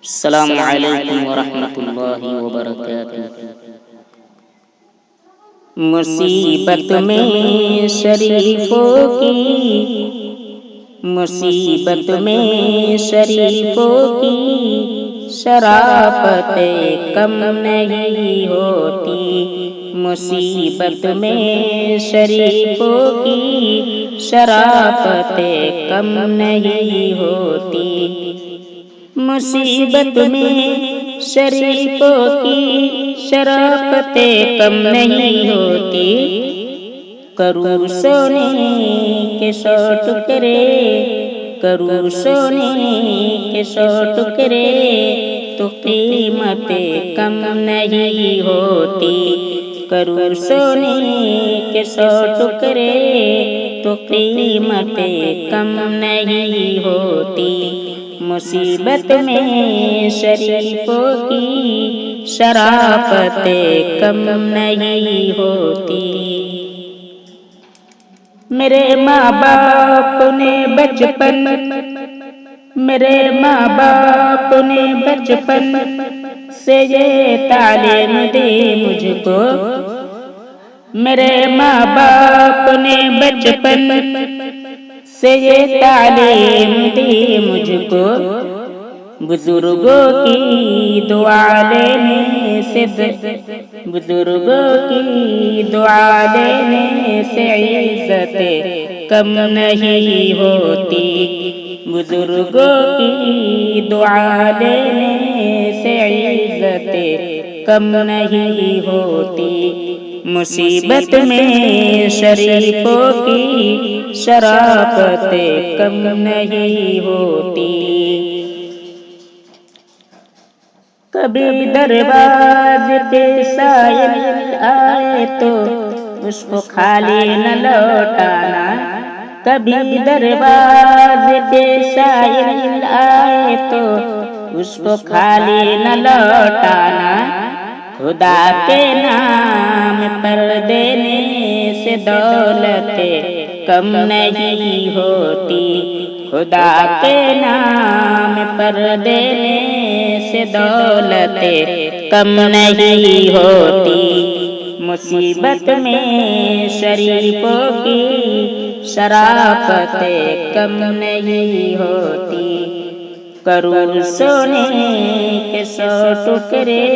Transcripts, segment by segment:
السلام علیکم ورحمۃ اللہ وبرکاتہ۔ مصیبت میں شریفوں کی، مصیبت میں شریفوں کی شرافت کم نہیں ہوتی، مصیبت میں شریفوں کی شرافت کم نہیں ہوتی، مصیبت میں شریفوں کی شرافت کم نہیں ہوتی، کروں سونے کے 100 ٹکڑے، کروں سونے کے 100 ٹکڑے تو قیمت کم نہیں ہوتی، کروں سونے کے 100 ٹکڑے تو قیمت کم نہیں ہوتی، مصیبت میں شریفوں کی شرافت کم نہیں ہوتی۔ میرے ماں باپ نے بچپن، میرے ماں باپ نے بچپن سے یہ تعلیم دی مجھ کو، میرے ماں باپ نے بچپن سے یہ تعلیم دی مجھ کو، بزرگوں کی دعا لینے سے، بزرگوں کی دعا لینے سے عزت کم نہیں ہوتی، بزرگوں کی دعا لینے سے عزت کم نہیں ہوتی، مصیبت میں شریفوں کی شرافت کم نہیں ہوتی، کبھی دروازے پہ سائل آئے تو اس کو خالی نہ لوٹانا، کبھی دروازے پہ سائل آئے تو اس کو خالی نہ لوٹانا، خدا کے نام پر دینے سے دولت کم نہیں ہوتی، خدا کے نام پر دینے سے دولت کم نہیں ہوتی، مصیبت میں شریفوں کی شرافت کم نہیں ہوتی، کروں سونے کے 100 ٹکڑے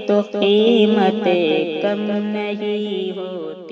تو قیمت کم نہیں ہوتی۔